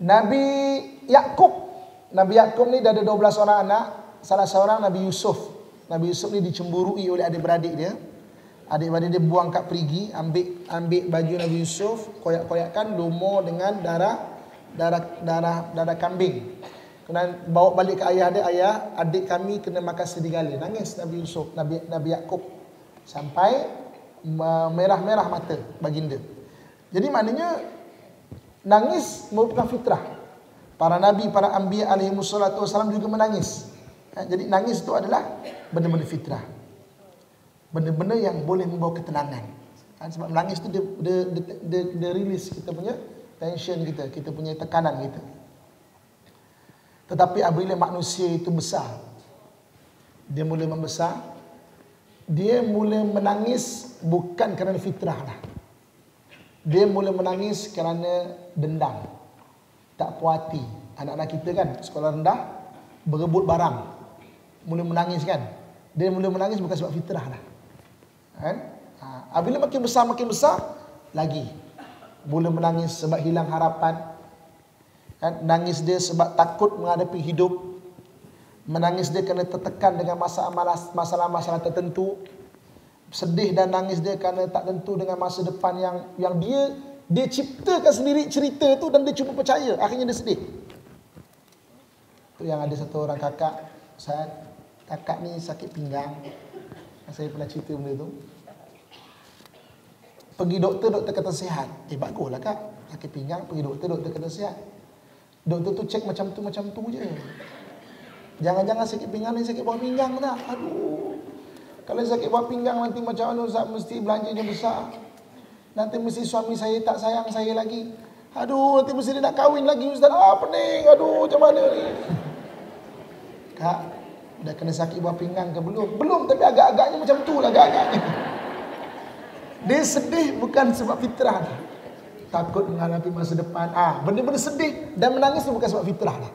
Nabi Yakub. Nabi Yakub ni dah ada 12 orang anak. Salah seorang Nabi Yusuf. Nabi Yusuf ni dicemburui oleh adik-beradik dia. Adik-beradik dia buang kat perigi, ambil baju Nabi Yusuf, koyak-koyakkan, lumur dengan darah kambing. Kena bawa balik ke ayah dia, ayah, adik kami kena makan serigala. Nangis Nabi Yusuf, Nabi Yakub sampai merah-merah mata baginda. Jadi maknanya nangis merupakan fitrah. Para nabi, para anbiya alaihi wassalatu wassalam juga menangis. Jadi nangis itu adalah benda-benda fitrah. Benda-benda yang boleh membawa ketenangan. Sebab menangis itu dia release kita punya tension kita punya tekanan kita. Tetapi apabila manusia itu besar, dia mula membesar, dia mula menangis bukan kerana fitrah lah. Dia mula menangis kerana dendam, tak puas hati. Anak-anak kita kan sekolah rendah berebut barang, mula menangis kan. Dia mula menangis bukan sebab fitrah lah. Kan? Apabila makin besar lagi mula menangis sebab hilang harapan. Kan? Nangis dia sebab takut menghadapi hidup. Menangis dia kerana tertekan dengan masalah-masalah tertentu. Sedih dan nangis dia kerana tak tentu dengan masa depan yang dia ciptakan sendiri cerita tu dan dia cuba percaya, akhirnya dia sedih. Tu yang ada satu orang kakak ni sakit pinggang. Saya pernah cerita benda tu. Pergi doktor kata sihat. Baguslah kak, sakit pinggang pergi doktor kata sihat. Doktor tu cek macam tu je. Jangan-jangan sakit pinggang ni sakit bawah pinggang tak? Aduh. Kalau sakit bawah pinggang nanti macam mana Ustaz, mesti belanjanya besar. Nanti mesti suami saya tak sayang saya lagi. Aduh, nanti mesti dia nak kahwin lagi Ustaz. Pening. Aduh, macam mana ni? Kak, dah kena sakit bawah pinggang ke belum? Belum, tapi agak-agaknya macam tu lah, agak-agaknya. Dia sedih bukan sebab fitrah dah. Takut menghadapi masa depan. Benda-benda sedih dan menangis bukan sebab fitrah lah.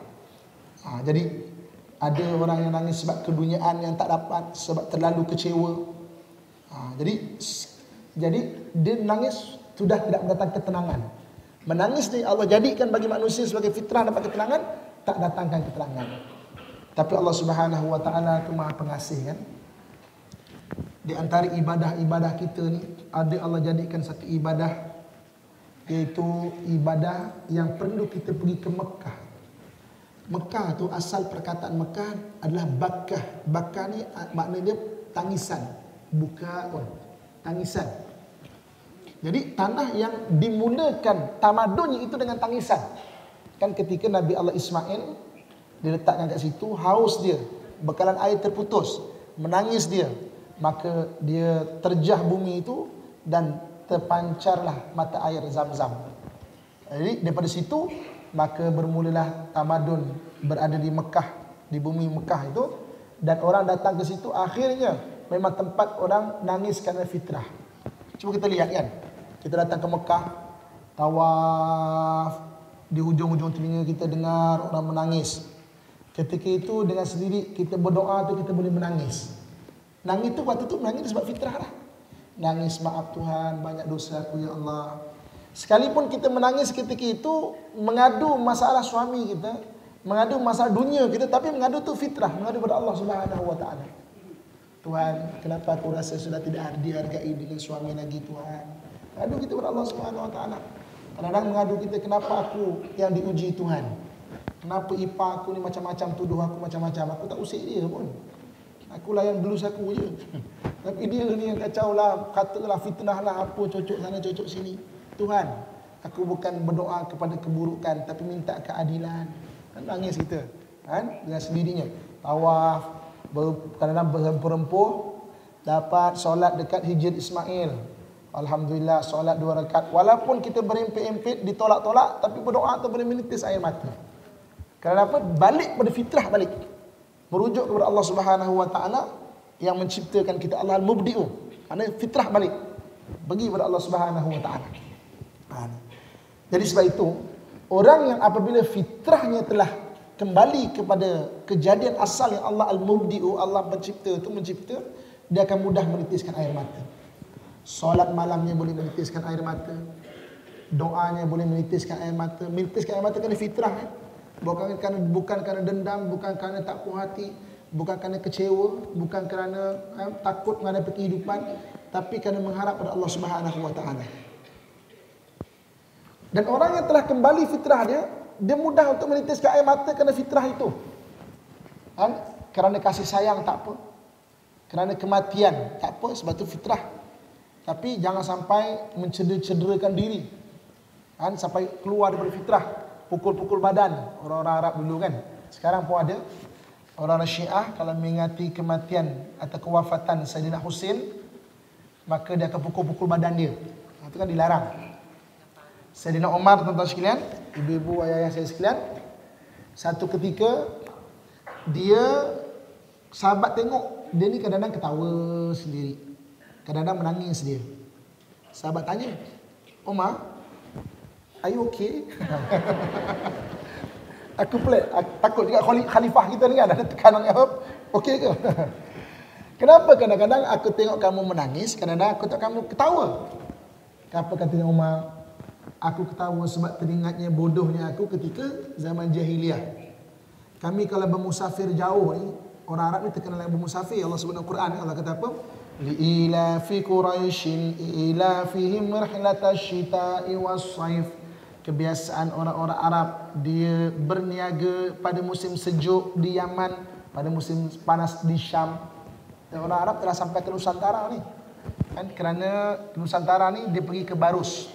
Jadi ada orang yang nangis sebab keduniaan yang tak dapat, sebab terlalu kecewa. Jadi dia menangis sudah tidak mendatangkan ketenangan. Menangis ni Allah jadikan bagi manusia sebagai fitrah dapat ketenangan, tak datangkan ketenangan. Tapi Allah Subhanahu wa taala itu Maha Pengasih kan. Di antara ibadah-ibadah kita ni ada Allah jadikan satu ibadah, iaitu ibadah yang perlu kita pergi ke Mekah. Mekah tu asal perkataan Mekah adalah Bakkah. Bakkah ni makna dia tangisan, bukaun, tangisan. Jadi tanah yang dimulakan tamadunnya itu dengan tangisan. Kan ketika Nabi Allah Ismail diletakkan kat situ, haus dia, bekalan air terputus, menangis dia, maka dia terjah bumi itu dan terpancarlah mata air Zam-Zam. Jadi daripada situ maka bermulalah tamadun berada di Mekah, di bumi Mekah itu, dan orang datang ke situ akhirnya memang tempat orang nangis kerana fitrah. Cuba kita lihat kan, kita datang ke Mekah, tawaf, di hujung-hujung telinga kita dengar orang menangis. Ketika itu dengan sendiri kita berdoa tu kita boleh menangis. Nangis tu waktu tu menangis sebab fitrah lah. Nangis, maaf Tuhan, banyak dosa aku ya Allah. Sekalipun kita menangis ketika itu mengadu masalah suami kita, mengadu masalah dunia kita, tapi mengadu tu fitrah, mengadu kepada Allah Subhanahu wa taala. Tuhan, kenapa aku rasa sudah tidak dihargai dengan suami lagi Tuhan? Mengadu kita kepada Allah Subhanahu wa taala. Kadang-kadang mengadu kita, kenapa aku yang diuji Tuhan? Kenapa ipar aku ni macam-macam, tuduh aku macam-macam, aku tak usik dia pun. Aku layan belus aku je. Tapi dia ni yang kacau lah, katalah fitnah lah, apa cocok sana cocok sini. Tuhan, aku bukan berdoa kepada keburukan, tapi minta keadilan. Kan nangis kita, kan, dengan sendirinya. Tawaf, kadang-kadang berempuh-empuh, dapat solat dekat Hijr Ismail. Alhamdulillah, solat 2 rakaat. Walaupun kita berempit-empit, ditolak-tolak, tapi berdoa tu boleh menitis air mata. Kerana apa? Balik pada fitrah balik. Merujuk kepada Allah Subhanahu wa taala yang menciptakan kita, Allah Al-Mubdi'u. Kerana fitrah balik. Pergi kepada Allah Subhanahu wa taala. Jadi sebab itu, orang yang apabila fitrahnya telah kembali kepada kejadian asal yang Allah Al-Mubdi'u, Allah mencipta, dia akan mudah menitiskan air mata. Solat malamnya boleh menitiskan air mata. doanya boleh menitiskan air mata. Menitiskan air mata kerana fitrah. Bukan kerana dendam, bukan kerana tak puas hati, bukan kerana kecewa, bukan kerana takut menghadapi kehidupan, tapi kerana mengharap pada Allah Subhanahu wa taala. Dan orang yang telah kembali fitrah dia mudah untuk menitiskan air mata kerana fitrah itu. Kerana kasih sayang tak apa, kerana kematian tak apa, sebab itu fitrah. Tapi jangan sampai mencederakan diri, sampai keluar daripada fitrah, pukul-pukul badan. Orang-orang Arab dulu kan, sekarang pun ada orang-orang Syiah kalau mengingati kematian atau kewafatan Sayyidina Husain, maka dia akan pukul-pukul badan dia. Itu kan dilarang. Sayyidina Umar, tuan-tuan sekalian, ibu-ibu, ayah-ayah saya sekalian, satu ketika dia, sahabat tengok dia ni kadang-kadang ketawa sendiri, kadang-kadang menangis dia. Sahabat tanya, Umar, are you okay? Aku pelik, takut juga khalifah kita ni kan ada tekanan apa? Okey ke? Kenapa kadang-kadang aku tengok kamu menangis, kadang-kadang aku tengok kamu ketawa? Apa kata Umar? Aku ketawa sebab teringatnya bodohnya aku ketika zaman jahiliah. Kami kalau bermusafir jauh ni, orang Arab ni terkenal yang bermusafir. Allah sebut dalam Quran, Allah kata apa? Li fi Quraisyin ilafihim rihlatash shita'i was-saif. Kebiasaan orang-orang Arab, dia berniaga pada musim sejuk di Yaman, pada musim panas di Syam. Dan orang Arab telah sampai ke Nusantara ni. Kan kerana Nusantara ni dia pergi ke Barus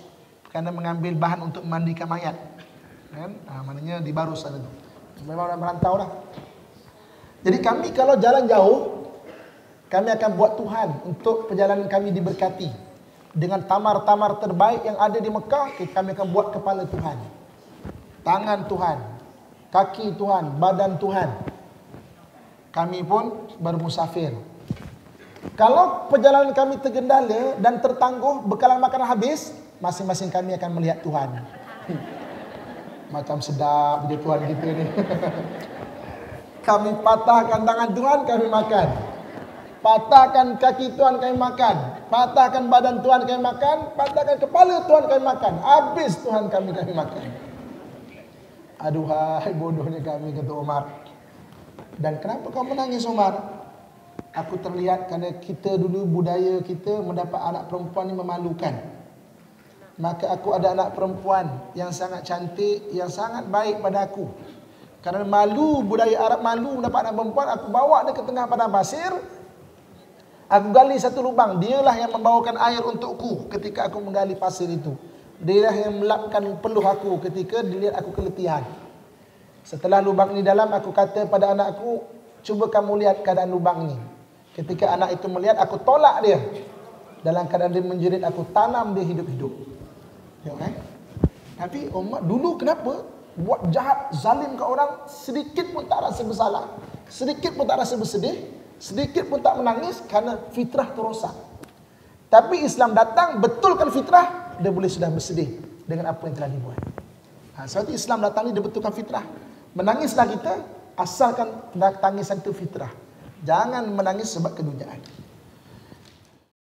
kerana mengambil bahan untuk memandikan mayat. Kan? Maknanya di Barus sana tu. Memang orang merantau lah. Jadi kami kalau jalan jauh, kami akan buat Tuhan untuk perjalanan kami diberkati. Dengan tamar-tamar terbaik yang ada di Mekah, kami akan buat kepala Tuhan, tangan Tuhan, kaki Tuhan, badan Tuhan. Kami pun bermusafir. Kalau perjalanan kami tergendala dan tertangguh, bekalan makanan habis, masing-masing kami akan melihat Tuhan. Macam sedap dia Tuhan kita ni. Kami patahkan tangan Tuhan, kami makan. Patahkan kaki Tuhan, kami makan. Patahkan badan Tuhan, kami makan. Patahkan kepala Tuhan, kami makan. Habis Tuhan kami makan. Aduhai bodohnya kami, kata Umar. Dan kenapa kau menangis, Umar? Aku terlihat kerana kita dulu, budaya kita mendapat anak perempuan ni memalukan. Maka aku ada anak perempuan yang sangat cantik, yang sangat baik pada aku. Kerana malu, budaya Arab malu mendapat anak perempuan, aku bawa dia ke tengah padang pasir. Aku gali satu lubang, dialah yang membawakan air untukku ketika aku menggali pasir itu. Dialah yang melapkan peluh aku ketika dilihat aku keletihan. Setelah lubang ini dalam, aku kata pada anakku, cuba kamu lihat keadaan lubang ini. Ketika anak itu melihat, aku tolak dia. Dalam keadaan dia menjerit, aku tanam dia hidup-hidup. Tapi Umar dulu kenapa buat jahat, zalim ke orang, sedikit pun tak rasa bersalah, sedikit pun tak rasa bersedih, sedikit pun tak menangis, kerana fitrah terosak. Tapi Islam datang, betulkan fitrah, dia boleh sudah bersedih dengan apa yang telah dibuat. Sebab itu Islam datang ni, dia betulkan fitrah. Menangislah kita, asalkan tangisan itu fitrah. Jangan menangis sebab keduniaan.